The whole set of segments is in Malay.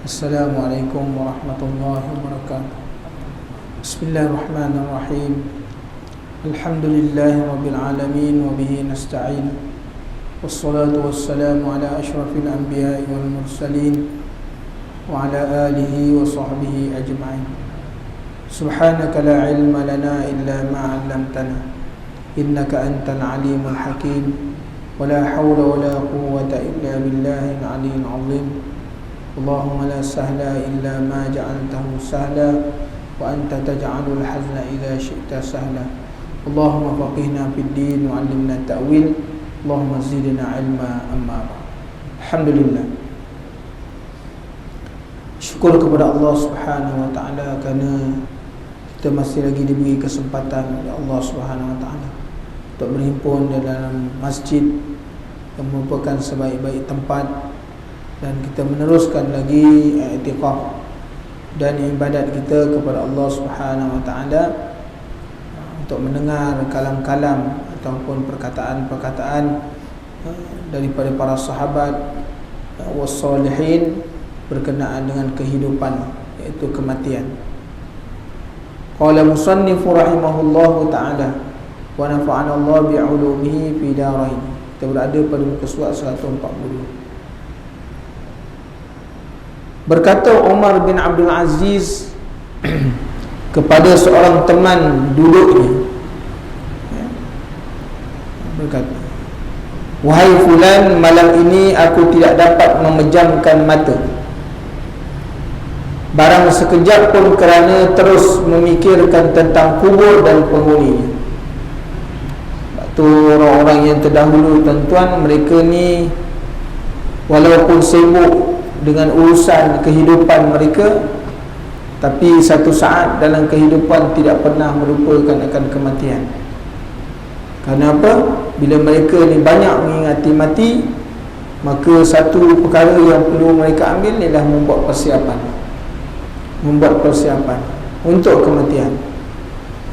Assalamualaikum warahmatullahi wabarakatuh. Bismillahirrahmanirrahim. Alhamdulillahi rabbil alamin wa bihi nasta'in. Wassalatu wassalamu ala asyrafil anbiya'i wal mursalin wa ala alihi wa sahbihi ajma'in. Subhanaka la ilma lana illa ma 'allamtana innaka antal alimul hakim. ولا حول ولا قوة إلا بالله العلي العظيم. اللهم لا سهل إلا ما جعلته سهلا وأنت تجعل الحزن إذا شئت سهلا. اللهم فقهنا في الدين وعلمنا التأويل. اللهم زدنا علما. أما بعد. Alhamdulillah, syukur kepada Allah Subhanahu wa taala kerana kita masih lagi diberi kesempatan oleh Allah Subhanahu wa taala untuk berhimpun dalam masjid yang merupakan sebaik-baik tempat, dan kita meneruskan lagi i'tikaf dan ibadat kita kepada Allah Subhanahu wa taala untuk mendengar kalam-kalam ataupun perkataan-perkataan daripada para sahabat was-salihin berkenaan dengan kehidupan, iaitu kematian. Qala musannifu rahimahullahu taala wa nafa'ana Allah bi'ulumihi fi darain. Kita berada pada muka surat 140. Berkata Umar bin Abdul Aziz kepada seorang teman duduknya, berkata, "Wahai fulan, malam ini aku tidak dapat memejamkan mata barang sekejap pun kerana terus memikirkan tentang kubur dan penghuninya." Orang-orang yang terdahulu, tuan-tuan, mereka ni walaupun sibuk dengan urusan kehidupan mereka, tapi satu saat dalam kehidupan tidak pernah melupakan akan kematian. Kenapa? Bila mereka ni banyak mengingati mati, maka satu perkara yang perlu mereka ambil ialah membuat persiapan untuk kematian.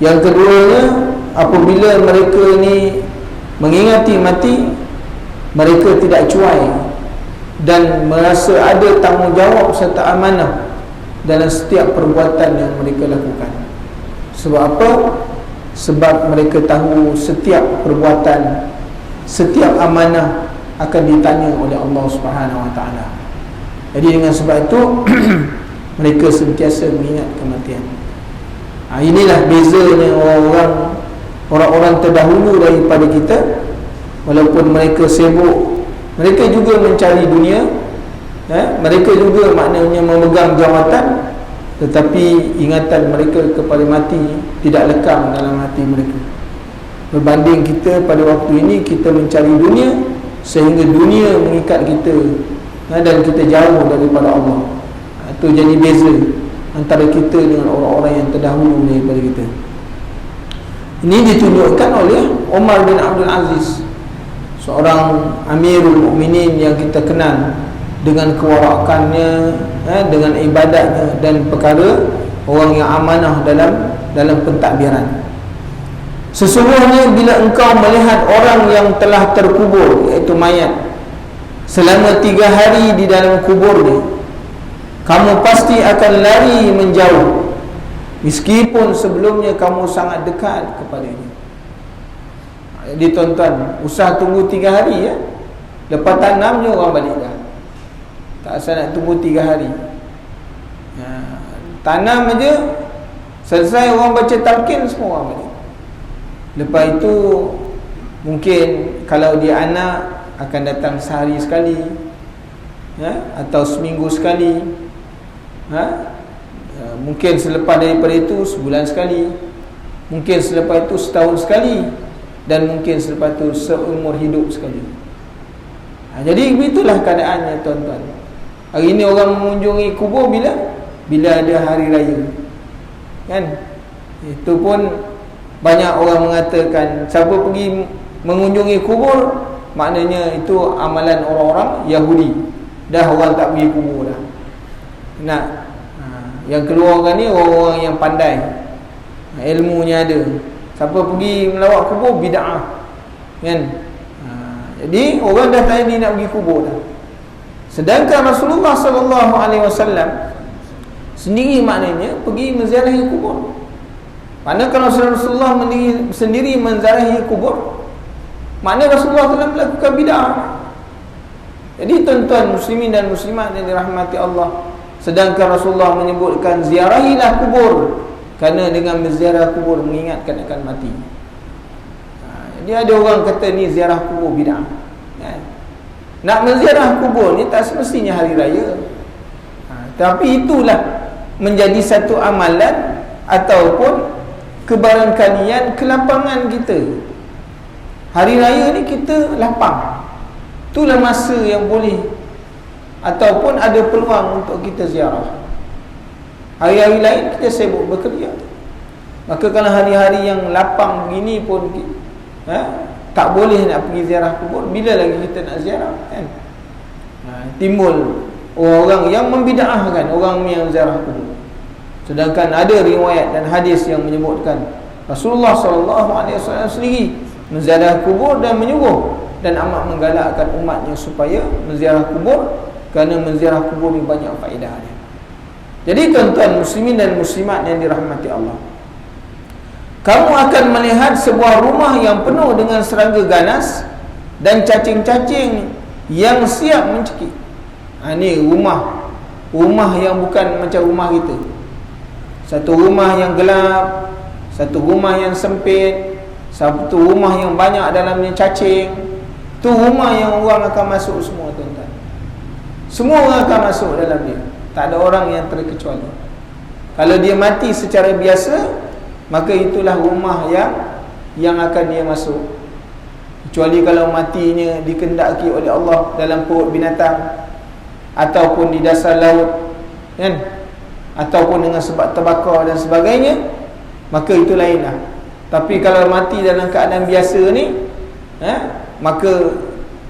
Yang keduanya, apabila mereka ni mengingati mati, mereka tidak cuai dan merasa ada tanggungjawab serta amanah dalam setiap perbuatan yang mereka lakukan. Sebab apa? Sebab mereka tahu setiap perbuatan, setiap amanah akan ditanya oleh Allah Subhanahu wa taala. Jadi dengan sebab itu mereka sentiasa mengingat kematian. Inilah bezanya orang-orang terdahulu daripada kita. Walaupun mereka sibuk, mereka juga mencari dunia, mereka juga maknanya memegang jawatan, tetapi ingatan mereka kepada mati tidak lekang dalam hati mereka. Berbanding kita pada waktu ini, kita mencari dunia sehingga dunia mengikat kita, dan kita jauh daripada Allah. Itu jadi beza antara kita dengan orang-orang yang terdahulu daripada kita. Ini ditunjukkan oleh Umar bin Abdul Aziz, seorang Amirul Mukminin yang kita kenal dengan kewarakannya, dengan ibadatnya dan perkara orang yang amanah dalam pentadbiran. Sesungguhnya bila engkau melihat orang yang telah terkubur, iaitu mayat, selama 3 hari di dalam kuburnya, kamu pasti akan lari menjauh, meskipun sebelumnya kamu sangat dekat kepadanya. Jadi tuan-tuan, usah tunggu 3 hari, lepas tanam je orang balik dah. Tak usah nak tunggu 3 hari. Tanam aja, selesai orang baca talqin, semua orang balik. Lepas itu mungkin kalau dia anak akan datang sehari sekali, atau seminggu sekali, mungkin selepas daripada itu sebulan sekali, mungkin selepas itu setahun sekali, dan mungkin selepas itu seumur hidup sekali. Jadi begitulah keadaannya, tuan-tuan. Hari ini orang mengunjungi kubur bila ada hari raya, kan? Itu pun banyak orang mengatakan siapa pergi mengunjungi kubur, maknanya itu amalan orang-orang Yahudi. Dah orang tak pergi kubur dah. Yang keluarkan ni orang-orang yang pandai, ilmunya ada. Siapa pergi melawat kubur, bid'ah, kan? Jadi orang dah tak jadi nak pergi kubur dah. Sedangkan Rasulullah sallallahu alaihi wasallam sendiri maknanya pergi menziarahi kubur. Mana kalau Rasulullah sendiri menziarahi kubur, makna Rasulullah telah melakukan bid'ah. Jadi tuan-tuan muslimin dan muslimat yang dirahmati Allah, sedangkan Rasulullah menyebutkan ziarahilah kubur, kerana dengan menziarah kubur mengingatkan akan mati. Jadi ada orang kata ni ziarah kubur bid'ah. Nak menziarah kubur ni tak semestinya hari raya. Tapi itulah menjadi satu amalan ataupun kebarangkalian kelapangan kita. Hari raya ni kita lapang. Itulah masa yang boleh ataupun ada peluang untuk kita ziarah. Hari-hari lain kita sibuk bekerja. Maka kalau hari-hari yang lapang begini pun tak boleh nak pergi ziarah kubur, bila lagi kita nak ziarah kan? Timbul orang yang membid'ahkan orang yang ziarah kubur. Sedangkan ada riwayat dan hadis yang menyebutkan Rasulullah SAW sendiri menziarah kubur dan menyuruh dan amat menggalakkan umatnya supaya menziarah kubur, kerana menziarah kubur ni banyak faedahnya. Jadi tuan-tuan muslimin dan muslimat yang dirahmati Allah, kamu akan melihat sebuah rumah yang penuh dengan serangga ganas dan cacing-cacing yang siap mencekik. Ini rumah yang bukan macam rumah kita. Satu rumah yang gelap, satu rumah yang sempit, satu rumah yang banyak dalamnya cacing. Tu rumah yang orang akan masuk semua, tuan-tuan. Semua orang akan masuk dalam dia. Tak ada orang yang terkecuali. Kalau dia mati secara biasa, maka itulah rumah yang akan dia masuk. Kecuali kalau matinya dikendaki oleh Allah dalam perut binatang, ataupun di dasar laut kan, ataupun dengan sebab terbakar dan sebagainya, maka itu lainlah. Tapi kalau mati dalam keadaan biasa ni, maka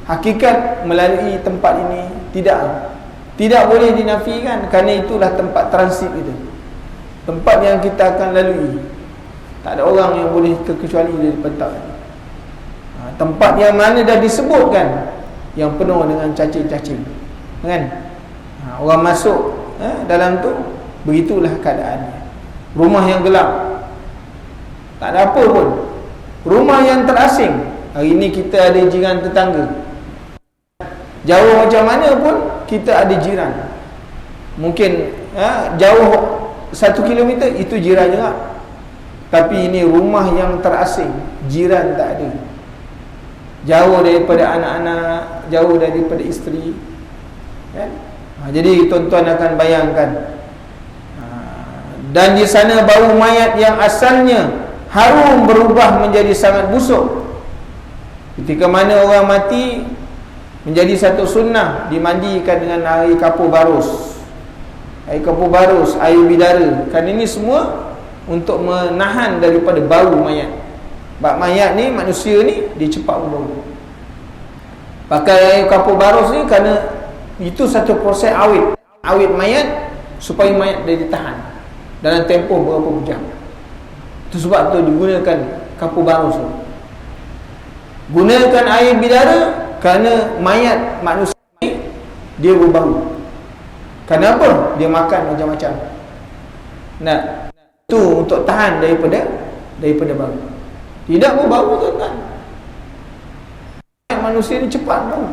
hakikat melalui tempat ini tidak boleh dinafikan, kerana itulah tempat transit itu, tempat yang kita akan lalui. Tak ada orang yang boleh terkecuali daripada tempat yang mana dah disebutkan yang penuh dengan cacing-cacing kan. Orang masuk dalam tu, begitulah keadaannya. Rumah yang gelap, tak ada apa pun. Rumah yang terasing. Hari ini kita ada jiran tetangga, jauh macam mana pun kita ada jiran. Mungkin jauh 1 kilometer itu jiran juga. Tapi ini rumah yang terasing, jiran tak ada. Jauh daripada anak-anak, jauh daripada isteri kan? Jadi tuan-tuan akan bayangkan, dan di sana bau mayat yang asalnya harum berubah menjadi sangat busuk. Ketika mana orang mati, menjadi satu sunnah dimandikan dengan air kapur barus. Air kapur barus, air bidara. Kan ini semua untuk menahan daripada bau mayat. Sebab mayat ni, manusia ni, dia cepat berbau. Pakai air kapur barus ni kerana itu satu proses awet mayat, supaya mayat dia ditahan dalam tempoh berapa jam. Itu sebab tu digunakan kapur barus tu. Gunakan air bidara kerana mayat manusia ni dia berbau. Kenapa? Dia makan macam-macam. Nah, itu untuk tahan daripada bau. Tidak berbau, tuan-tuan. Manusia ni cepat bau.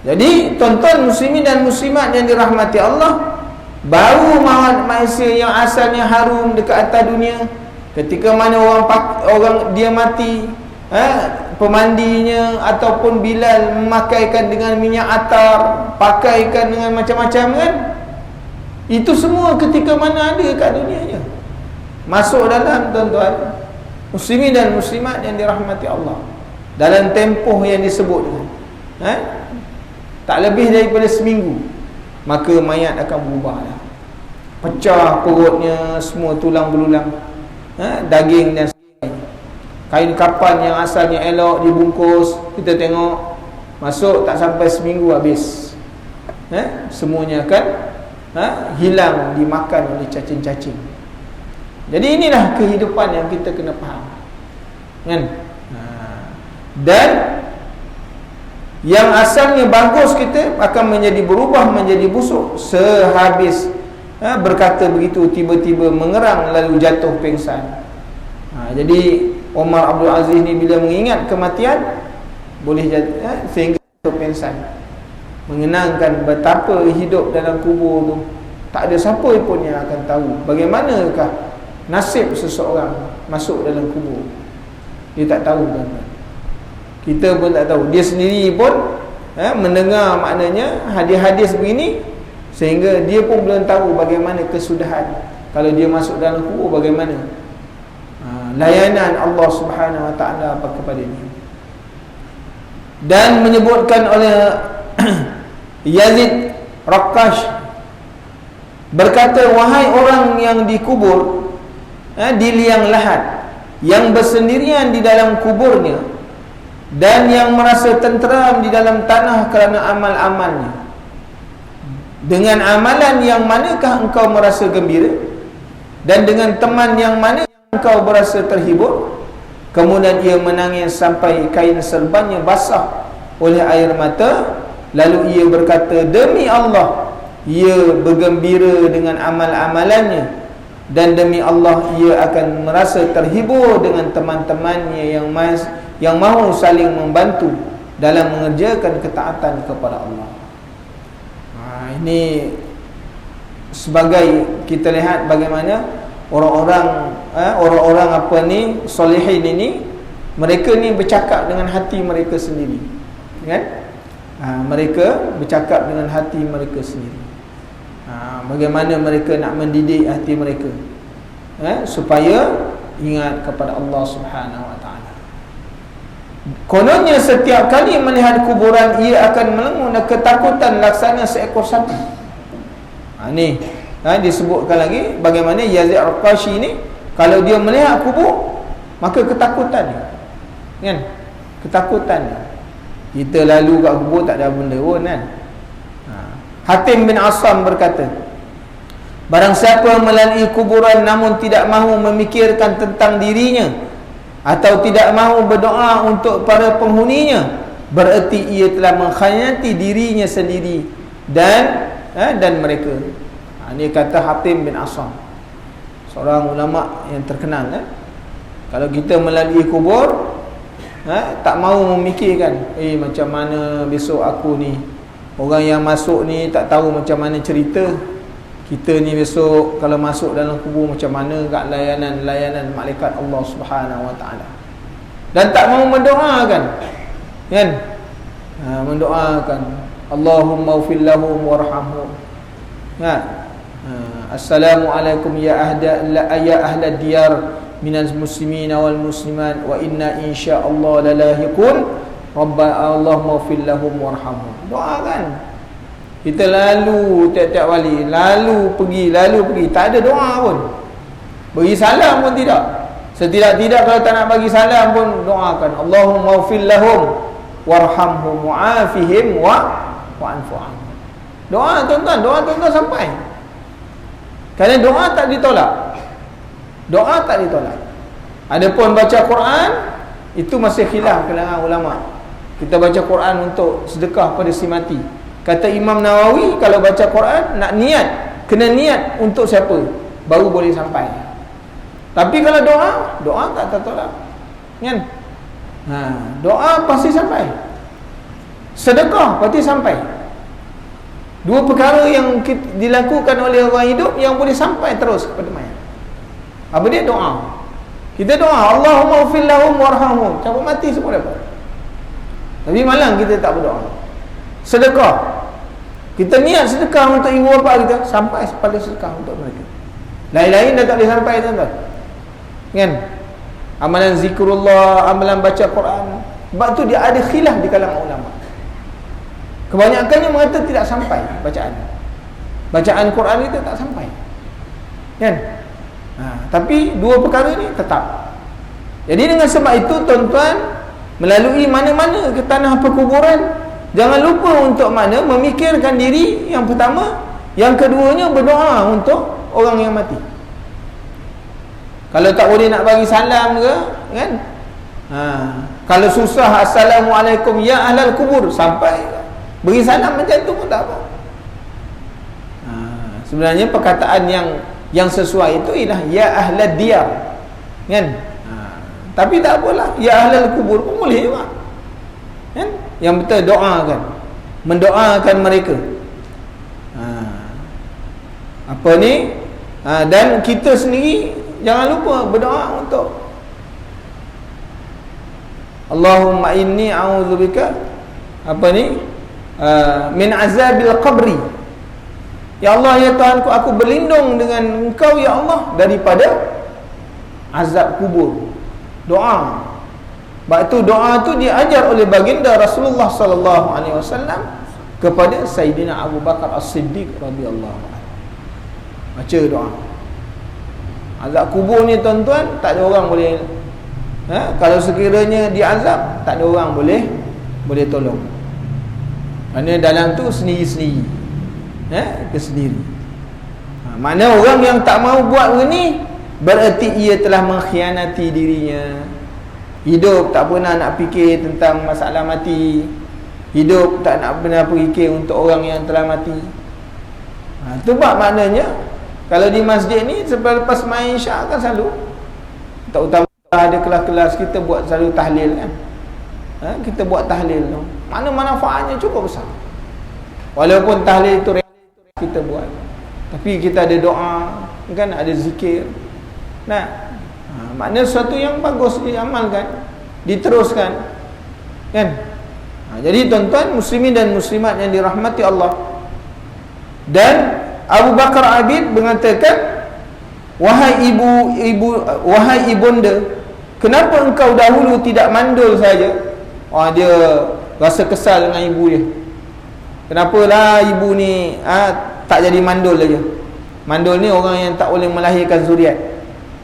Jadi tuan-tuan muslimin dan muslimat yang dirahmati Allah, bau manusia yang asalnya harum dekat atas dunia, ketika mana orang dia mati, pemandinya ataupun Bilal memakaikan dengan minyak atar, pakaikan dengan macam-macam kan, itu semua ketika mana ada kat dunianya masuk dalam, tuan-tuan muslimin dan muslimat yang dirahmati Allah, dalam tempoh yang disebut tak lebih daripada seminggu, maka mayat akan berubah dah. Pecah perutnya, semua tulang belulang, daging dan sebagainya. Kain kapan yang asalnya elok dibungkus, kita tengok masuk tak sampai seminggu habis. Semuanya akan hilang, dimakan oleh cacing-cacing. Jadi inilah kehidupan yang kita kena faham kan? Dan Yang asalnya bagus kita akan menjadi berubah menjadi busuk sehabis berkata begitu, tiba-tiba mengerang lalu jatuh pingsan. Jadi Umar Abdul Aziz ni bila mengingat kematian boleh jatuh sehingga jatuh pingsan, mengenangkan betapa hidup dalam kubur tu tak ada siapa pun yang akan tahu bagaimanakah nasib seseorang masuk dalam kubur. Dia tak tahu, tuan-tuan. Kita pun tak tahu. Dia sendiri pun mendengar maknanya hadis-hadis begini, sehingga dia pun belum tahu bagaimana kesudahan kalau dia masuk dalam kubur, bagaimana layanan Allah Subhanahu Wa Taala kepada dia. Dan menyebutkan oleh Yazid Raqash berkata, wahai orang yang dikubur di liang lahat, yang bersendirian di dalam kuburnya dan yang merasa tenteram di dalam tanah kerana amal-amalnya, dengan amalan yang manakah engkau merasa gembira, dan dengan teman yang mana engkau berasa terhibur? Kemudian ia menangis sampai kain serbannya basah oleh air mata. Lalu ia berkata, demi Allah, ia bergembira dengan amal-amalannya, dan demi Allah ia akan merasa terhibur dengan teman-temannya yang mahu saling membantu dalam mengerjakan ketaatan kepada Allah. Ini sebagai kita lihat bagaimana orang-orang apa ni solehin ini, mereka ni bercakap dengan hati mereka sendiri, kan? Mereka bercakap dengan hati mereka sendiri. Bagaimana mereka nak mendidik hati mereka supaya ingat kepada Allah Subhanahu Wa Taala. Kononnya setiap kali melihat kuburan ia akan melengung ketakutan laksana seekor sapi. Ni disebutkan lagi bagaimana Yazid Al-Qashi ni kalau dia melihat kubur maka ketakutan, kan? Ketakutan. Kita lalu kat kubur tak ada benda pun, kan? Hatim bin Asam berkata, barang siapa melalui kuburan namun tidak mahu memikirkan tentang dirinya atau tidak mahu berdoa untuk para penghuninya, bererti ia telah mengkhianati dirinya sendiri dan mereka. Ini kata Hatim bin Asam, seorang ulama yang terkenal. Kalau kita melalui kubur tak mahu memikirkan macam mana besok aku ni, orang yang masuk ni tak tahu macam mana cerita kita ni besok kalau masuk dalam kubur macam mana kat layanan malaikat Allah Subhanahu Wa Taala, dan tak mahu mendoakan, kan? Mendoakan Allahumma ighfir lahum warhamhum, assalamualaikum ya ahla diyar minal muslimin wal muslimat wa inna insyaallah lalahiqun Allahumma ighfir lahum warhamhum. Doakan. Kita lalu tiap-tiap kali lalu pergi tak ada doa pun, bagi salam pun tidak. Setidak-tidak kalau tak nak bagi salam pun doakan Allahumma ighfir lahum warhamhum wa'afihim wa'anfu anhum. Doa tuan-tuan sampai. Kerana doa tak ditolak. Adapun baca Quran itu masih khilaf kalangan ulama. Kita baca Quran untuk sedekah pada si mati. Kata Imam Nawawi, kalau baca Quran nak niat, kena niat untuk siapa baru boleh sampai. Tapi kalau doa tak tertolak, kan? Doa pasti sampai. Sedekah pasti sampai. Dua perkara yang dilakukan oleh orang hidup yang boleh sampai terus kepada mayat. Apa dia? Doa. Kita doa Allahumma ighfir lahum warhamhum, sampai mati semua dapat. Tapi malang kita tak berdoa. Sedekah, kita niat sedekah untuk ibu bapa kita, sampai pada sedekah untuk mereka. Lain-lain dah tak boleh sampai, tuan-tuan, kan? Amalan zikrullah, amalan baca Quran, sebab tu dia ada khilaf di kalangan ulama. Kebanyakannya mengata tidak sampai bacaan Quran itu tak sampai, kan? Tapi dua perkara ni tetap. Jadi dengan sebab itu, tuan-tuan, melalui mana-mana ke tanah perkuburan, jangan lupa untuk memikirkan diri yang pertama, yang keduanya berdoa untuk orang yang mati. Kalau tak boleh nak bagi salam ke, kan? Kalau susah, assalamualaikum ya ahlal kubur, sampai beri salam macam tu pun tak apa. Sebenarnya perkataan yang sesuai itu ialah ya ahlad diyar, kan? Tapi tak apalah, ya ahlal kubur pun boleh juga, kan? Yang betul doakan, mendoakan mereka. Apa ni? Dan kita sendiri jangan lupa berdoa untuk Allahumma inni a'udzubika apa ni? Min azabil qabri. Ya Allah, ya Tuhanku, aku berlindung dengan Engkau ya Allah daripada azab kubur. Doa. Sebab itu doa tu diajar oleh baginda Rasulullah sallallahu alaihi wasallam kepada Sayyidina Abu Bakar As-Siddiq radhiyallahu anhu. Baca doa. Azab kubur ni tuan-tuan, tak ada orang boleh kalau sekiranya diazab, tak ada orang boleh tolong. Kerana dalam tu sendiri-sendiri. Kesendiri. Mana orang yang tak mau buat begini, bererti ia telah mengkhianati dirinya. Hidup tak pernah nak fikir tentang masalah mati. Hidup tak nak pernah fikir untuk orang yang telah mati. Itu maknanya kalau di masjid ni selepas main isyak kan selalu, tak utama ada kelas-kelas kita buat selalu tahlil kan. Kita buat tahlil tu. Mana manfaatnya cukup besar. Walaupun tahlil itu kita buat, tapi kita ada doa, kan, ada zikir. Maknanya sesuatu yang bagus diamalkan, diteruskan, kan? Jadi tuan-tuan muslimin dan muslimat yang dirahmati Allah. Dan Abu Bakar Abid mengatakan, wahai ibunda, kenapa engkau dahulu tidak mandul saja? Dia rasa kesal dengan ibu dia. Kenapalah ibu ni tak jadi mandul aja? Mandul ni orang yang tak boleh melahirkan zuriat.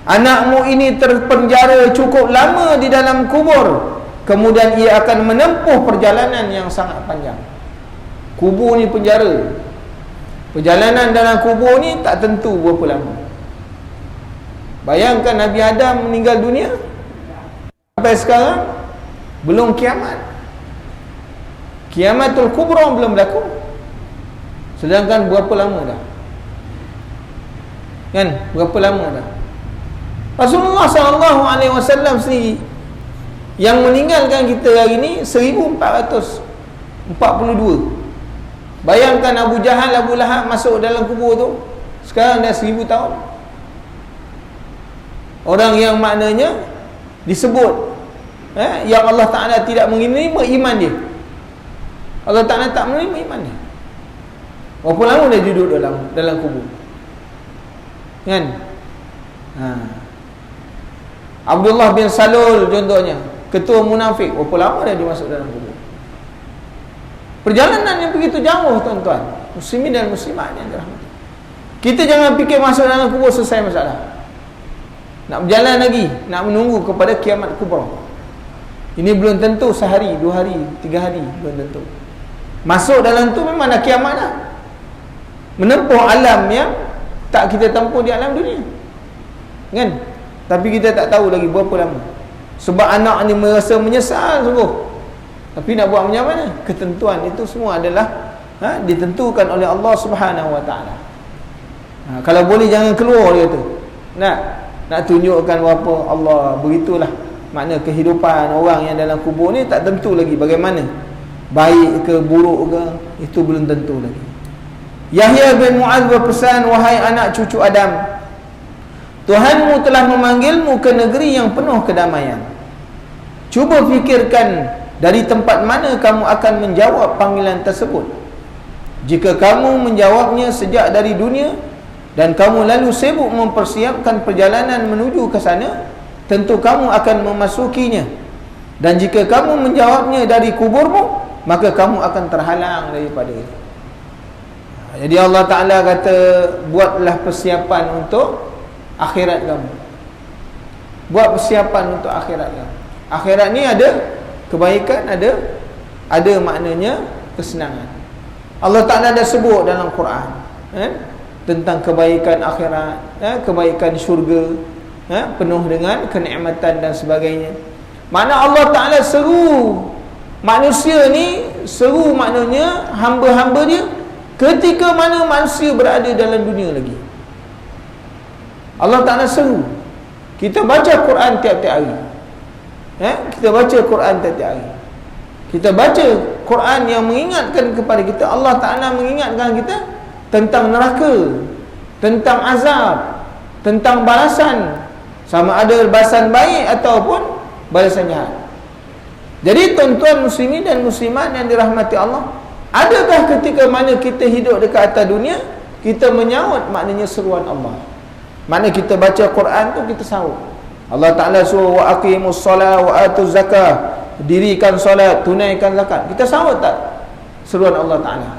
Anakmu ini terpenjara cukup lama di dalam kubur, kemudian ia akan menempuh perjalanan yang sangat panjang. Kubur ni penjara. Perjalanan dalam kubur ni tak tentu berapa lama. Bayangkan Nabi Adam meninggal dunia, sampai sekarang belum kiamat. Kiamatul kubra belum berlaku. Sedangkan berapa lama dah? Kan? Berapa lama dah? Rasulullah SAW sendiri yang meninggalkan kita hari ni 1442. Bayangkan Abu Jahal, Abu Lahab masuk dalam kubur tu, sekarang dah 1000 tahun. Orang yang maknanya disebut yang Allah Ta'ala tidak menerima iman dia. Allah Ta'ala tak menerima iman dia. Berapa lama dia duduk dalam kubur, kan? Abdullah bin Salul contohnya, ketua munafik, berapa lama dia masuk dalam kubur. Perjalanan yang begitu jauh tuan-tuan muslimin dan muslimat yang dirahmati. Kita jangan fikir masuk dalam kubur selesai masalah. Nak berjalan lagi, nak menunggu kepada kiamat kubra. Ini belum tentu sehari, 2 hari, 3 hari, belum tentu. Masuk dalam tu memang dah kiamat dah. Menempuh alam yang tak kita tempuh di alam dunia, kan? Tapi kita tak tahu lagi berapa lama. Sebab anak ni merasa menyesal sungguh. Tapi nak buat macam mana? Ketentuan itu semua adalah ditentukan oleh Allah Subhanahu Wa Taala. Kalau boleh jangan keluar, dia tu. Nak tunjukkan apa Allah, begitulah makna kehidupan orang yang dalam kubur ni tak tentu lagi bagaimana. Baik ke buruk ke, itu belum tentu lagi. Yahya bin Mu'adz berpesan, wahai anak cucu Adam, Tuhanmu telah memanggilmu ke negeri yang penuh kedamaian. Cuba fikirkan dari tempat mana kamu akan menjawab panggilan tersebut. Jika kamu menjawabnya sejak dari dunia dan kamu lalu sibuk mempersiapkan perjalanan menuju ke sana, tentu kamu akan memasukinya. Dan jika kamu menjawabnya dari kuburmu, maka kamu akan terhalang daripada itu. Jadi Allah Ta'ala kata, buatlah persiapan untuk akhirat kamu. Buat persiapan untuk akhirat kamu. Akhirat ni ada kebaikan, ada maknanya kesenangan. Allah Ta'ala dah sebut dalam Quran tentang kebaikan akhirat, kebaikan syurga, penuh dengan kenikmatan dan sebagainya. Makna Allah Ta'ala seru manusia ni, seru maknanya hamba-hamba dia ketika mana manusia berada dalam dunia lagi. Allah Ta'ala seru. Kita baca Quran tiap-tiap hari. Kita baca Quran tiap-tiap hari. Kita baca Quran yang mengingatkan kepada kita, Allah Ta'ala mengingatkan kita tentang neraka, tentang azab, tentang balasan, sama ada balasan baik ataupun balasan jahat. Jadi tuan-tuan muslimin dan muslimat yang dirahmati Allah, adakah ketika mana kita hidup dekat atas dunia kita menyaut maknanya seruan Allah? Makna kita baca Quran tu kita saut. Allah Ta'ala suruh wa aqimus solat wa atuz zakah, dirikan solat, tunaikan zakat. Kita saut tak seruan Allah Ta'ala?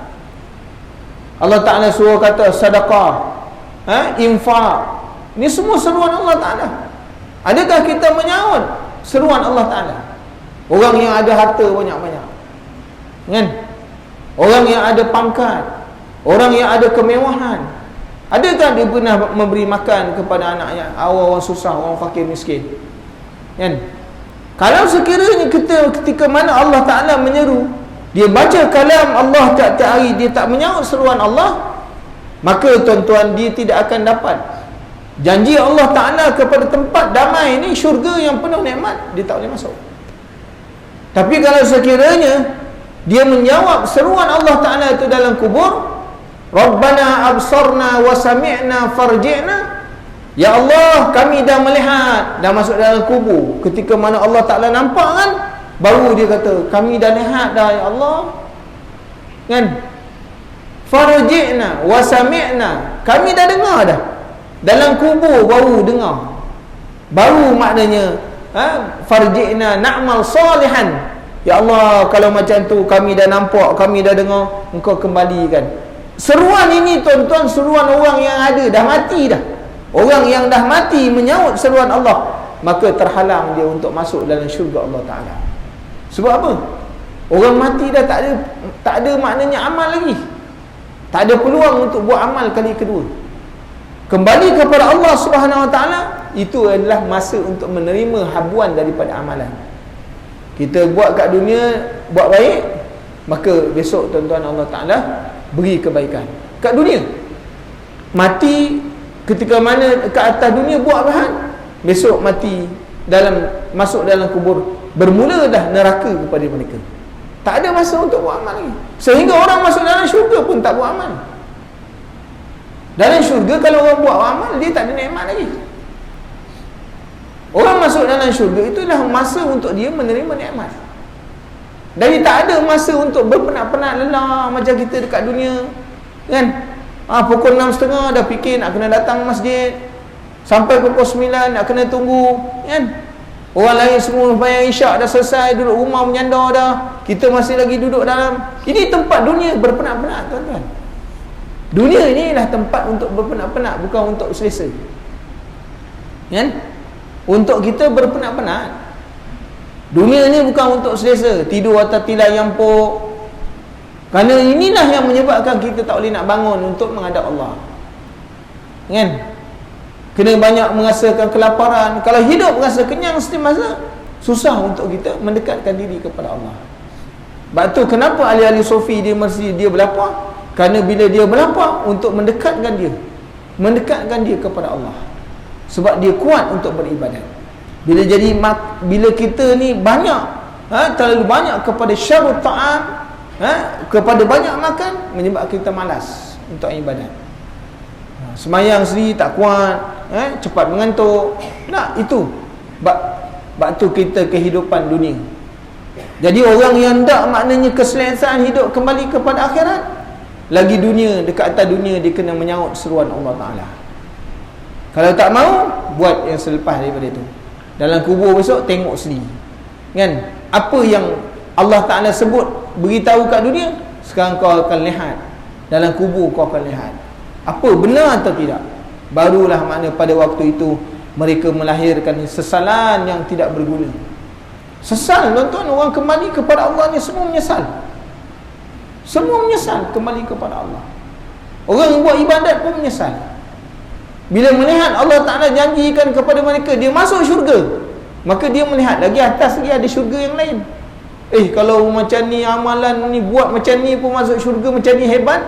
Allah Ta'ala suruh kata sedekah, infak. Ini semua seruan Allah Ta'ala. Adakah kita menyaut seruan Allah Ta'ala? Orang yang ada harta banyak-banyak, kan? Orang yang ada pangkat, orang yang ada kemewahan, adakah dia pernah memberi makan kepada anaknya, orang susah, orang fakir miskin, kan? Kalau sekiranya kita ketika mana Allah Ta'ala menyeru, dia baca kalam Allah tiap-tiap hari, dia tak menyaut seruan Allah, maka tuan-tuan, dia tidak akan dapat janji Allah Ta'ala kepada tempat damai ni, syurga yang penuh nikmat, dia tak boleh masuk. Tapi kalau sekiranya dia menjawab seruan Allah Ta'ala itu dalam kubur, Rabbana absarna wa sami'na farji'na, ya Allah, kami dah melihat, dah masuk dalam kubur. Ketika mana Allah Ta'ala nampak kan, baru dia kata, kami dah lihat dah ya Allah, kan? Farji'na wa sami'na, kami dah dengar dah. Dalam kubur baru dengar, baru maknanya farji'na na'mal salihan, ya Allah, kalau macam tu kami dah nampak, kami dah dengar, engkau kembalikan. Seruan ini tuan-tuan, seruan orang yang ada dah mati dah. Orang yang dah mati menyaut seruan Allah, maka terhalang dia untuk masuk dalam syurga Allah Ta'ala. Sebab apa? Orang mati dah tak ada maknanya amal lagi, tak ada peluang untuk buat amal kali kedua. Kembali kepada Allah Subhanahu Wa Ta'ala, itu adalah masa untuk menerima habuan daripada amalan. Kita buat kat dunia, buat baik, maka besok tuan-tuan Allah Ta'ala beri kebaikan. Kat dunia mati, ketika mana ke atas dunia buat bahan, besok mati masuk dalam kubur, bermula dah neraka kepada mereka. Tak ada masa untuk buat amal lagi. Sehingga orang masuk dalam syurga pun tak buat amal. Dalam syurga kalau orang buat amal, dia tak ada nikmat lagi. Orang masuk dalam syurga itulah masa untuk dia menerima nikmat. Jadi tak ada masa untuk berpenat-penat lelah macam kita dekat dunia, kan? Pukul 6.30 dah fikir nak kena datang masjid, sampai pukul 9 nak kena tunggu, kan? Orang lain semua bayar isyak dah selesai, duduk rumah menyandar dah, kita masih lagi duduk dalam. Ini tempat dunia berpenat-penat, tuan-tuan. Dunia ni lah tempat untuk berpenat-penat, bukan untuk selesa, kan? Untuk kita berpenat-penat. Dunia ni bukan untuk selesa, tidur atas tirai yampuk. Kerana inilah yang menyebabkan kita tak boleh nak bangun untuk menghadap Allah, kan? Kena banyak merasakan kelaparan. Kalau hidup rasa kenyang setiap masa, susah untuk kita mendekatkan diri kepada Allah. Sebab tu kenapa ahli-ahli sufi dia mesti dia berlapar? Kerana bila dia berlapar untuk mendekatkan dia kepada Allah, sebab dia kuat untuk beribadat. Bila kita ni banyak, terlalu banyak kepada syarut ta'am, kepada banyak makan, menyebabkan kita malas untuk ibadat. Semayang sendiri tak kuat, cepat mengantuk. Nah, itu bab kita kehidupan dunia. Jadi orang yang tak maknanya keselesaan hidup kembali kepada akhirat, lagi dunia, dekat atas dunia dia kena menyaut seruan Allah Ta'ala. Kalau tak mau, buat yang selepas daripada itu. Dalam kubur besok tengok sendiri, kan? Apa yang Allah Ta'ala sebut, beritahu kat dunia, sekarang kau akan lihat. Dalam kubur kau akan lihat apa benar atau tidak. Barulah makna pada waktu itu mereka melahirkan sesalan yang tidak berguna. Sesal, tuan-tuan. Orang kembali kepada Allah ni semua menyesal. Semua menyesal kembali kepada Allah. Orang yang buat ibadat pun menyesal. Bila melihat Allah Ta'ala janjikan kepada mereka, dia masuk syurga, maka dia melihat lagi atas lagi ada syurga yang lain. Kalau macam ni amalan ni, buat macam ni pun masuk syurga, macam ni hebat.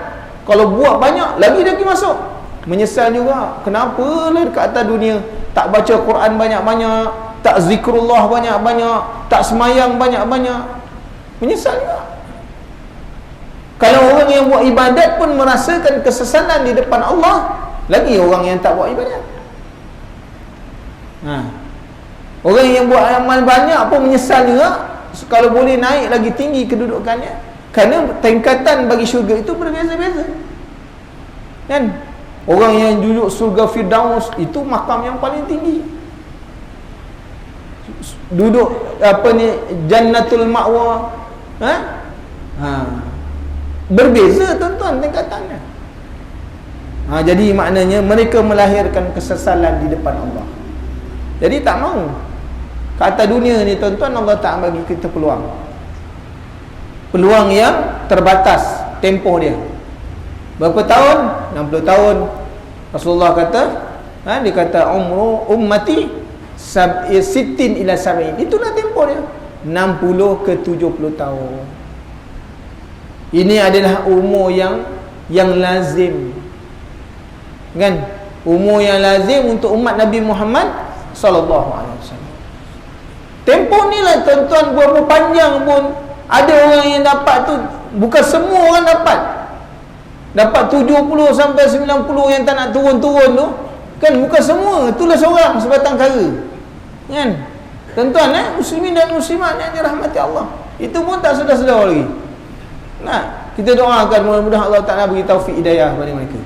Kalau buat banyak lagi masuk. Menyesal juga, kenapa lah dekat atas dunia tak baca Quran banyak-banyak, tak zikrullah banyak-banyak, tak semayang banyak-banyak. Menyesal juga. Kalau orang yang buat ibadat pun merasakan kesesalan di depan Allah, lagi orang yang tak buat ibadat. Orang yang buat amal banyak pun menyesal juga. Kalau boleh naik lagi tinggi kedudukannya, kerana tingkatan bagi syurga itu berbeza-beza, kan? Orang yang duduk surga Firdaus itu makam yang paling tinggi. Duduk Jannatul Ma'wa, berbeza tuan-tuan tingkatannya. Jadi maknanya mereka melahirkan kesesalan di depan Allah. Jadi tak mau. Kata dunia ni tuan-tuan, Allah tak bagi kita peluang yang terbatas tempoh dia. Berapa tahun? 60 tahun. Rasulullah kata, dia kata ummati sittin ila sab'in. Itulah tempoh dia, 60 ke 70 tahun. Ini adalah umur yang lazim, kan? Umur yang lazim untuk umat Nabi Muhammad sallallahu alaihi wasallam. Tempoh ni lah tuan-tuan, berapa panjang pun ada orang yang dapat tu. Bukan semua orang dapat 70 sampai 90 yang tak nak turun-turun tu, kan? Bukan semua. Itulah seorang sebatang kara, kan? Tuan-tuan, muslimin dan muslimat yang dirahmati Allah, itu pun tak sedar-sedar lagi. Kita doakan mudah-mudahan Allah Ta'ala bagi taufik hidayah kepada mereka.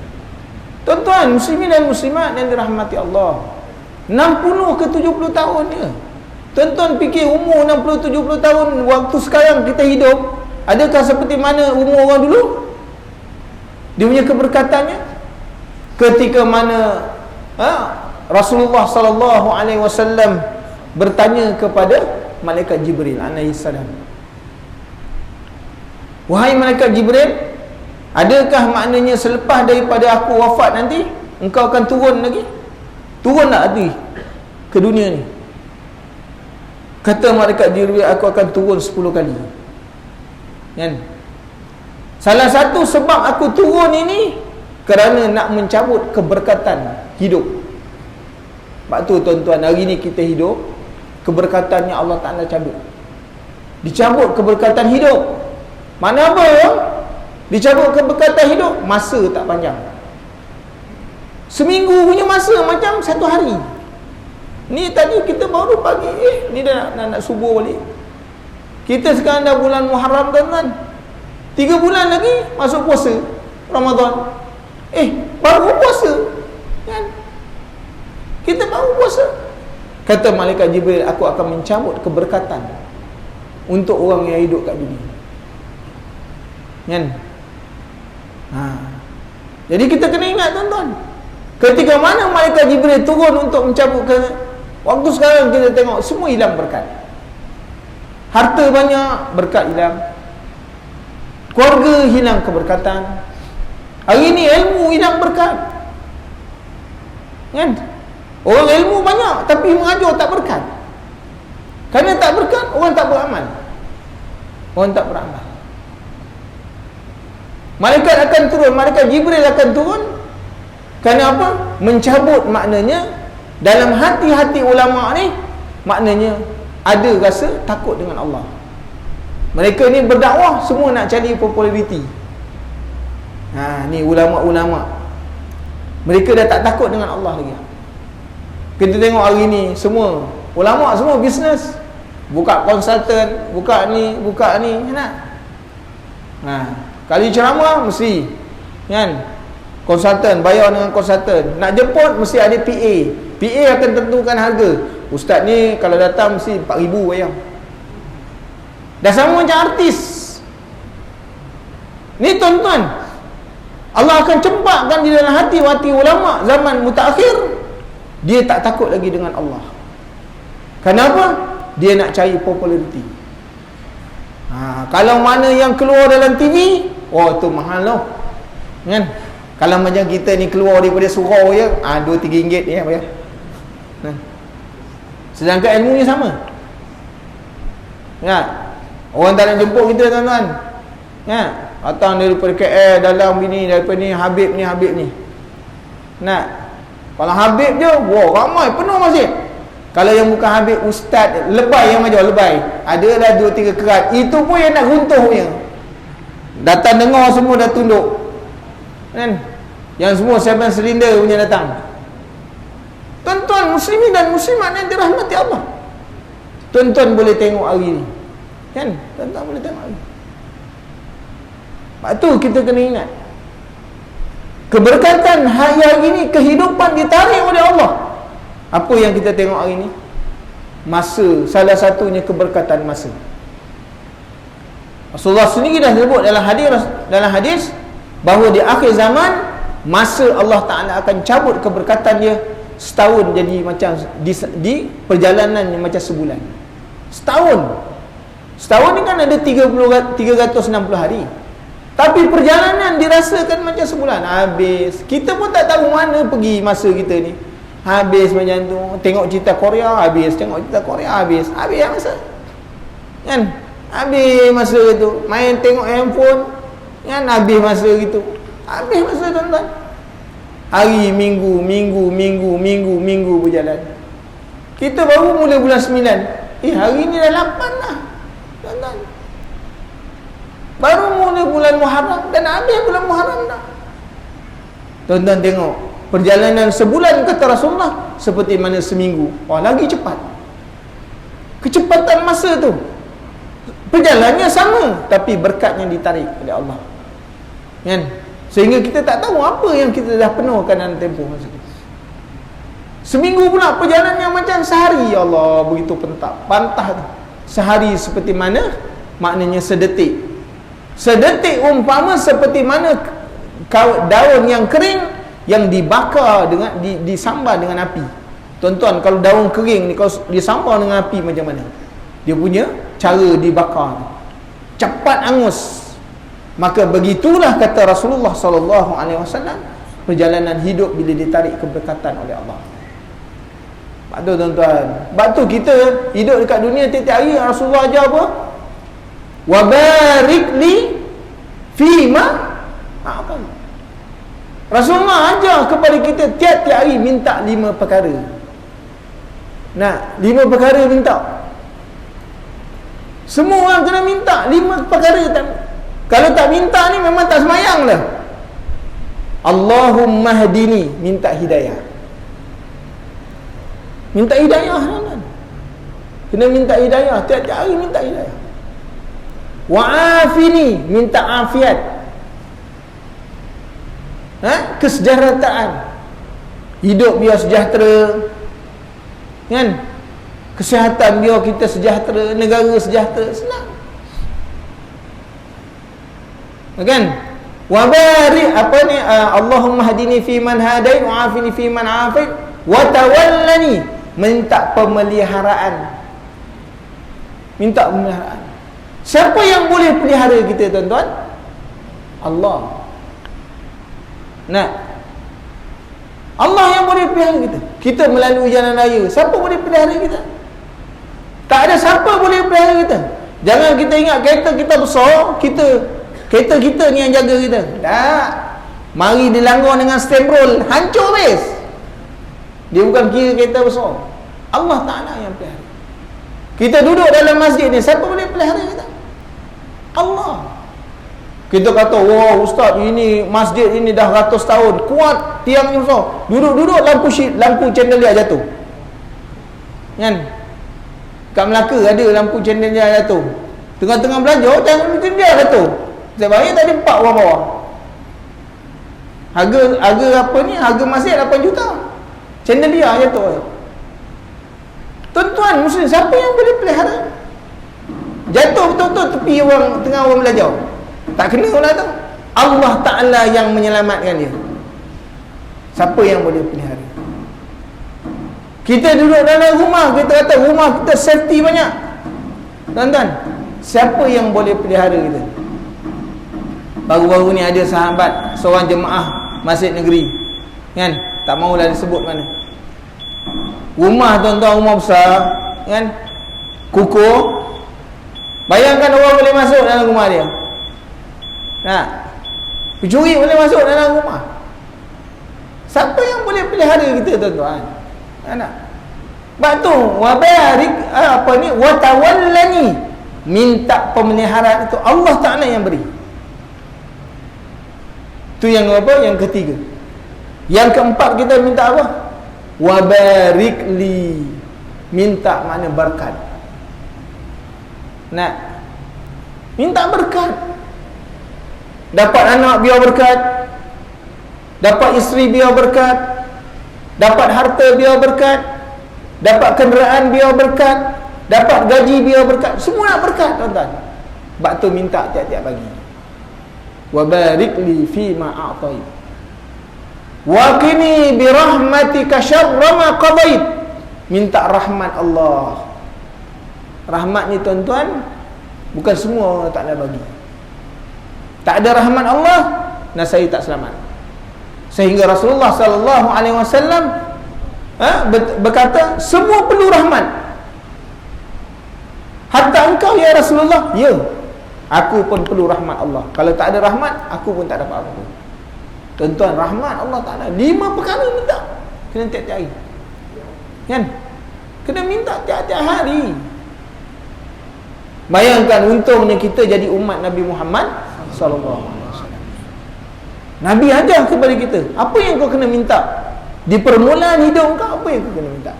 Tuan-tuan, muslimin dan muslimat yang dirahmati Allah, 60 ke 70 tahun dia. Tuan-tuan fikir umur 60-70 tahun waktu sekarang kita hidup, adakah seperti mana umur orang dulu? Dia punya keberkatannya ketika mana Rasulullah sallallahu alaihi wasallam bertanya kepada malaikat Jibril alaihi salam, wahai malaikat Jibril, adakah maknanya selepas daripada aku wafat nanti engkau akan turun lagi? Turun tak lagi ke dunia ni? Kata malaikat Jibril, aku akan turun 10 kali, kan? Salah satu sebab aku turun ini kerana nak mencabut keberkatan hidup. Sebab tu tuan-tuan, hari ni kita hidup, keberkatannya Allah Ta'ala cabut. Dicabut keberkatan hidup. Mana apa? Dicabut keberkatan hidup, masa tak panjang. Seminggu punya masa macam 1 hari. Ni tadi kita baru pagi, ni dah nak subuh balik. Kita sekarang dah bulan Muharram, kan? 3 bulan lagi masuk puasa Ramadan. Baru puasa, kan? Kita baru puasa. Kata malaikat Jibril, aku akan mencabut keberkatan untuk orang yang hidup kat dunia, kan? Jadi kita kena ingat tuan-tuan, ketika mana malaikat Jibril turun untuk mencabut waktu sekarang kita tengok semua hilang berkat. Harta banyak, berkat hilang. Keluarga hilang keberkatan. Hari ni ilmu hilang berkat, kan? Orang ilmu banyak tapi mengajar tak berkat. Kerana tak berkat, orang tak beramal. Malaikat akan turun, malaikat Jibril akan turun. Kerana apa? Mencabut, maknanya dalam hati-hati ulama ni, maknanya ada rasa takut dengan Allah. Mereka ni berdakwah semua nak cari populariti. Ni ulama-ulama, mereka dah tak takut dengan Allah lagi. Kita tengok hari ni semua ulama semua bisnes, buka konsultan, buka ni, kan? Kali ceramah mesti, kan, konsultan, bayar dengan konsultan. Nak jemput mesti ada PA. PA akan tentukan harga. Ustaz ni kalau datang mesti 4,000 bayar. Dah sama macam artis. Ni tuan-tuan, Allah akan cempakkan di dalam hati ulama zaman mutakhir, dia tak takut lagi dengan Allah. Kenapa? Dia nak cari populariti. Kalau mana yang keluar dalam TV, tu mahal loh, kan? Kalau macam kita ni keluar daripada surau je, 2-3 ringgit ni bayar. sedangkan ilmunya sama. Ya. Orang tak nak jemput kita tuan-tuan. Ya. Datang daripada KL dalam ini, daripada ni Habib ni. Nak. Kalau Habib je, wah ramai penuh masjid. Kalau yang bukan Habib, ustaz lebay yang macam lebay. Adalah 2-3 kerat. Itu pun yang nak runtuh punya. Datang dengar semua dah tunduk. Kan? Yang semua 7 silinder punya datang. Tuan-tuan muslimin dan muslimat yang dirahmati Allah. Tuan-tuan boleh tengok hari ni. Kan? Tuan-tuan boleh tengok hari ni. Sebab tu kita kena ingat. Keberkatan hari ini, kehidupan ditarik oleh Allah. Apa yang kita tengok hari ini? Masa, salah satunya keberkatan masa. Rasulullah sendiri dah sebut dalam hadis bahawa di akhir zaman masa Allah Ta'ala akan cabut keberkatan dia setahun jadi macam di perjalanan yang macam sebulan. Setahun ni kan ada 360 hari. Tapi perjalanan dirasakan macam sebulan. Habis. Kita pun tak tahu mana pergi masa kita ni. Habis macam tu. Tengok cerita Korea, habis. Tengok cerita Korea, habis. Habis masa. Kan? Habis masa tu. Main tengok handphone. Kan? Habis masa gitu. Habis masa tuan-tuan. Hari, minggu berjalan. Kita baru mula bulan 9. Hari ni dah 8 lah. Tuan-tuan. Baru mula bulan Muharram dan habis bulan Muharram dah. Tuan-tuan tengok, perjalanan sebulan kata Rasulullah seperti mana seminggu. Wah, lagi cepat. Kecepatan masa tu. Perjalanannya sama, tapi berkatnya ditarik oleh Allah. Kan? Sehingga kita tak tahu apa yang kita dah penuhkan dalam tempoh masa itu. Seminggu pula perjalanannya macam sehari. Ya Allah, begitu pantah tu. Sehari seperti mana? Maknanya sedetik. Sedetik umpama seperti mana daun yang kering yang dibakar dengan disambar dengan api. Tuan-tuan, kalau daun kering ni kalau disambar dengan api macam mana? Dia punya cara dibakar cepat angus. Maka begitulah kata Rasulullah sallallahu alaihi wasallam, perjalanan hidup bila ditarik keberkatan oleh Allah. Sebab tu tuan-tuan, sebab tu kita hidup dekat dunia tiap-tiap hari Rasulullah ajar apa? Wa barik li fima apa? Rasulullah ajar kepada kita tiap-tiap hari minta 5 perkara. Nah, 5 perkara minta. Semua orang kena minta 5 perkara. Kalau tak minta ni memang tak semayang lah. Allahumma hadini, minta hidayah. Minta hidayah kan? Kena minta hidayah, tiap-tiap hari minta hidayah. Wa'afini, minta afiat. Kesejahteraan. Hidup biar sejahtera. Kan? Kesihatan biar kita sejahtera, negara sejahtera. Senang. Kan? Wa barik apa ni? Allahumma hadini fi man hadait wa afini fi man afait wa tawallani, minta pemeliharaan. Minta pemeliharaan. Siapa yang boleh pelihara kita tuan-tuan? Allah. Nah. Allah yang boleh pelihara kita. Kita melalui jalan raya, siapa boleh pelihara kita? Tak ada siapa boleh pelihara kita. Jangan kita ingat kereta kita besar, kereta kita ni yang jaga kita. Tak. Mari dilanggar dengan stem roll, hancur habis. Dia bukan kira kereta besar. Allah Ta'ala yang pelihara. Kita duduk dalam masjid ni, siapa boleh pelihara kita? Allah. Kita kata, wah ustaz, ini masjid ini dah ratus tahun, kuat tiangnya besar. Duduk-duduk lampu chandelier jatuh. Kan? Kat Melaka ada lampu chandelier jatuh. Tengah-tengah belajar, lampu chandelier jatuh. Saya bayar tadi 4 orang bawah. Harga apa ni? Harga masjid 8 juta. Chandelier jatuh. Tuan-tuan muslim, siapa yang boleh pelihara? Jatuh betul-betul tepi tengah orang belajar. Tak kena lah tu. Allah Ta'ala yang menyelamatkan dia. Siapa yang boleh pelihara? Kita duduk dalam rumah, kita kata rumah kita safety banyak. Tuan-tuan, siapa yang boleh pelihara kita? Baru-baru ni ada sahabat, seorang jemaah masjid negeri, kan? Tak maulah disebut mana. Rumah tuan-tuan, rumah besar kan, kukuh. Bayangkan orang boleh masuk dalam rumah dia. Nah, pencuri boleh masuk dalam rumah. Siapa yang boleh pelihara kita tuan-tuan? Anak. Sebab tu wabarik watawallani, minta pemeliharaan itu Allah Taala yang beri. Tu yang apa? Yang ketiga. Yang keempat kita minta apa? Wabarikli, minta makna berkat. Nak minta berkat. Dapat anak biar berkat, dapat isteri biar berkat, dapat harta biar berkat, dapat kenderaan biar berkat, dapat gaji biar berkat. Semua nak berkat tuan-tuan. Sebab tu minta tiap-tiap pagi. Wa barik li fi ma a'tait. Wa qini bi rahmatika syarra ma qadait. Minta rahmat Allah. Rahmat ni tuan-tuan, bukan semua orang tak nak bagi. Tak ada rahmat Allah, nasai tak selamat. Sehingga Rasulullah sallallahu alaihi wasallam berkata, semua perlu rahmat. Hatta engkau ya Rasulullah, ya, aku pun perlu rahmat Allah. Kalau tak ada rahmat, aku pun tak dapat apa-apa. Tuan-tuan, rahmat Allah Ta'ala 5 perkara minta. Kena tiap-tiap hari, kan? Kena minta tiap-tiap hari. Bayangkan untungnya kita jadi umat Nabi Muhammad sallallahu alaihi wasallam. Nabi ajar kepada kita, apa yang kau kena minta di permulaan hidup kau, apa yang kau kena minta.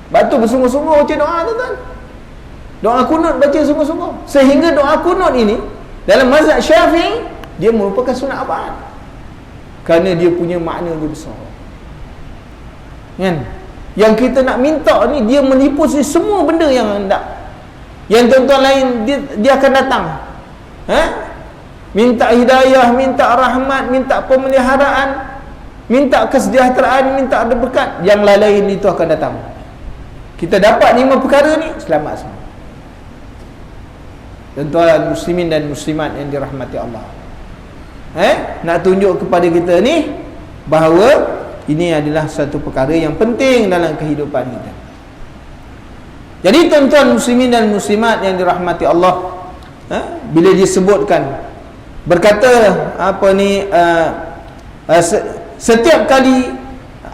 Batu bersungguh-sungguh baca doa tuan-tuan. Doa kunut baca sungguh-sungguh. Sehingga doa kunut ini dalam mazhab Syafi'i dia merupakan sunat abad. Kerana dia punya makna dia besar. Kan? Yang kita nak minta ni dia meliputi semua benda yang hendak. Yang tuan-tuan lain dia akan datang. Minta hidayah, minta rahmat, minta pemeliharaan, minta kesejahteraan, minta ada berkat. Yang lain itu akan datang. Kita dapat 5 perkara ni, selamat semua. Tuan-tuan muslimin dan muslimat yang dirahmati Allah. Nak tunjuk kepada kita ni bahawa ini adalah satu perkara yang penting dalam kehidupan kita. Jadi tuan-tuan muslimin dan muslimat yang dirahmati Allah, bila disebutkan berkata apa ni, setiap kali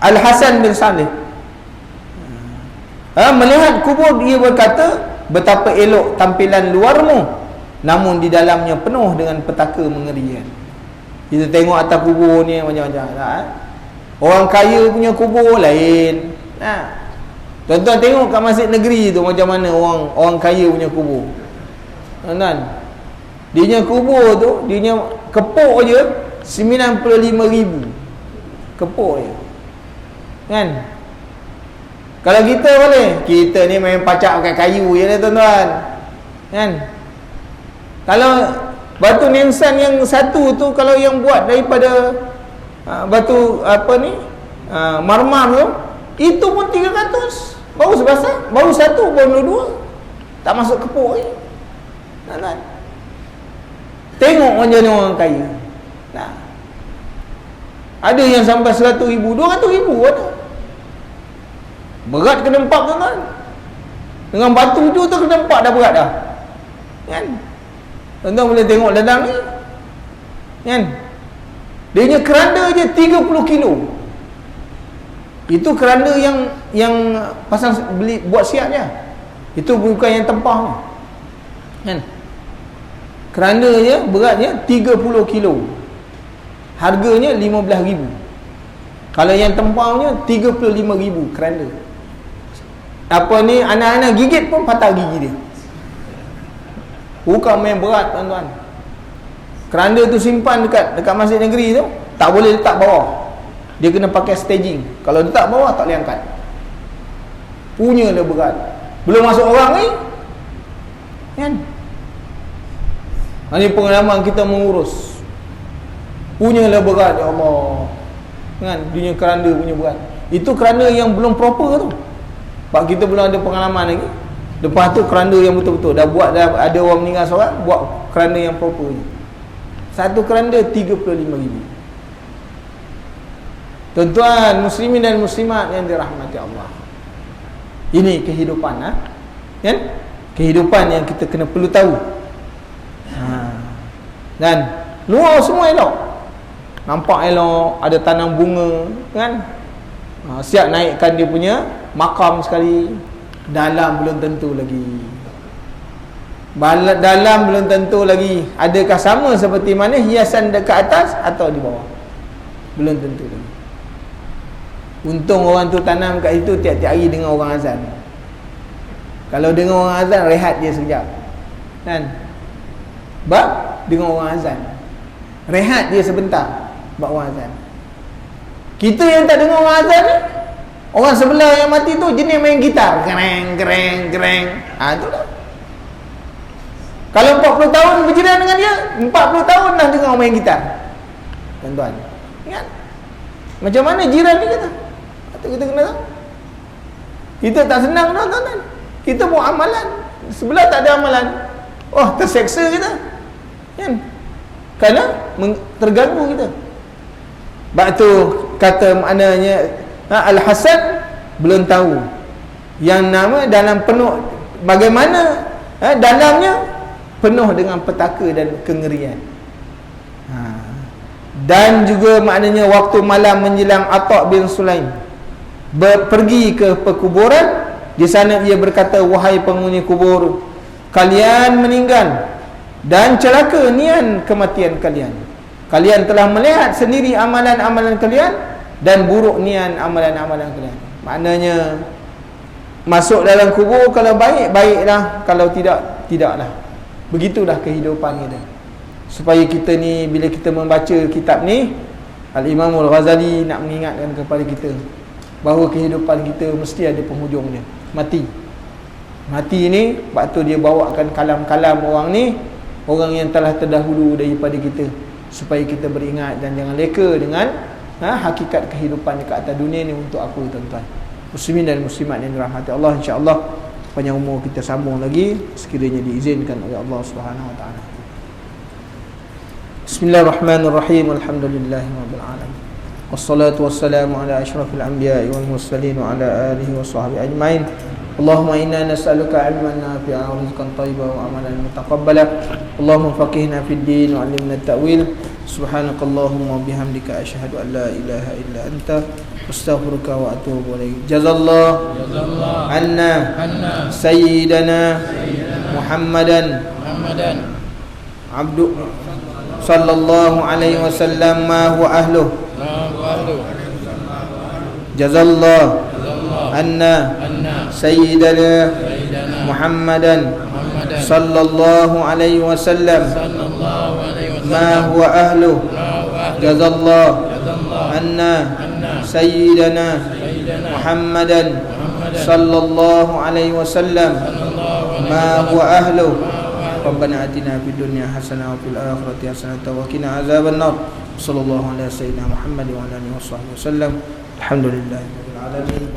Al-Hasan bin Salih melihat kubur, dia berkata, betapa elok tampilan luarmu, namun di dalamnya penuh dengan petaka mengerikan. Kita tengok atas kubur ni macam-macam lah. Orang kaya punya kubur lain. Tuan-tuan tengok kat masjid negeri tu macam mana orang kaya punya kubur. Tuan-tuan, dia punya kubur tu, dia punya kepuk je 95,000 kepuk je, kan? Kalau kita boleh, kita ni main pacak pakai kayu je lah tuan-tuan, kan? Kalau batu nisan yang satu tu, kalau yang buat daripada batu apa ni, marmar tu, itu pun 300. Baru sebasar, baru satu, baru dua, tak masuk kepuk je. Tuan-tuan, tengok macam ni orang kaya. Ada yang sampai 100,000, 200,000 ada. Berat kena empat tuan-tuan. Dengan batu tu kena empat dah berat dah, kan? Tuan-tuan boleh tengok ladang ni, kan? Dia punya keranda je 30 kilo. Itu keranda yang pasang beli buat siap je. Itu bukan yang tempah ni, kan? Keranda je beratnya 30 kilo. Harganya 15,000. Kalau yang tempaunya 35,000 keranda. Apa ni, anak-anak gigit pun patah gigi dia. Bukan main berat tuan-tuan. Keranda tu simpan dekat masjid negeri tu, tak boleh letak bawah. Dia kena pakai staging. Kalau letak bawah tak boleh angkat. Punya dia berat. Belum masuk orang ni, kan? Ini pengalaman kita mengurus. Punya lah berat, ya Allah, kan? Dunia keranda punya berat. Itu keranda yang belum proper tu. Sebab kita belum ada pengalaman lagi. Lepas tu keranda yang betul-betul dah buat, dah ada orang meninggal seorang, buat keranda yang proper ni. Satu keranda 35,000. Tuan-tuan muslimin dan muslimat yang dirahmati Allah, ini kehidupan, kan? Kehidupan yang kita kena perlu tahu. Dan luar semua elok, nampak elok, ada tanam bunga, kan? Siap naikkan dia punya makam sekali. Dalam belum tentu lagi. Dalam belum tentu lagi. Adakah sama seperti mana hiasan dekat atas atau di bawah? Belum tentu lagi. Untung orang tu tanam kat situ tiap-tiap hari dengar orang azan. Kalau dengar orang azan, rehat dia sekejap, kan? Dengar orang azan, rehat dia sebentar, bab orang azan. Kita yang tak dengar orang azan ni, orang sebelah yang mati tu jenis main gitar, gereng gereng gereng. Tu dah. Kalau 40 tahun berjiran dengan dia, 40 tahun dah dengar main gitar. Tuan-tuan, ingat macam mana jiran ni kita? Kita kena tahu. Kita tak senang dah, tuan-tuan. Kita buat amalan, sebelah tak ada amalan, terseksa kita, kan? Kerana terganggu kita. Sebab tu kata maknanya Al-Hasan belum tahu yang nama dalam penuh, bagaimana dalamnya penuh dengan petaka dan kengerian. Dan juga maknanya waktu malam menjelang Atha' bin Sulaim pergi ke perkuburan. Di sana ia berkata, wahai penghuni kubur, kalian meninggal dan celaka nian kematian kalian. Kalian telah melihat sendiri amalan-amalan kalian dan buruk nian amalan-amalan kalian. Maknanya masuk dalam kubur, kalau baik, baiklah, kalau tidak, tidaklah. Begitulah kehidupan kita. Supaya kita ni, bila kita membaca kitab ni, Al-Imam Al-Ghazali nak mengingatkan kepada kita bahawa kehidupan kita mesti ada penghujungnya, mati. Mati ni, sebab tu dia bawakan kalam-kalam orang ni, orang yang telah terdahulu daripada kita, supaya kita beringat dan jangan leka dengan hakikat kehidupan dekat atas dunia ni untuk aku, tuan-tuan muslimin dan muslimat yang dirahmati Allah. InsyaAllah panjang umur kita sambung lagi sekiranya diizinkan oleh Allah Subhanahu Wa Taala. Bismillahirrahmanirrahim. Alhamdulillahirabbil alamin. Wassalatu wassalamu ala asyrafil anbiya'i wal mursalin wa ala alihi wa sahbihi ajma'in. Allahumma inna nas'aluka 'ilman nafi'an wa rizqan thayyiban wa amalan mutaqabbala. Allahumma faqihna fid din wa 'allimna at-ta'wil. Subhanakallahumma wa bihamdika asyhadu an la ilaha illa anta astaghfiruka wa atubu ilaik. Jazallahu anna sayyidana Muhammadan abdu sallallahu alaihi wasallam ma huwa ahluh. Jazallahu anna sayyidana Muhammadan sallallahu alaihi wasallam ma huwa ahluh. Jazallahu anna sayyidana Muhammadan sallallahu alaihi wasallam ma huwa ahluh. Rabbana atina fid dunya hasanah wa fil akhirati hasanah wa qina azaban nar. Sallallahu alaihi wasallam Muhammad wa ala alihi wasallam. Alhamdulillahirabbil alamin.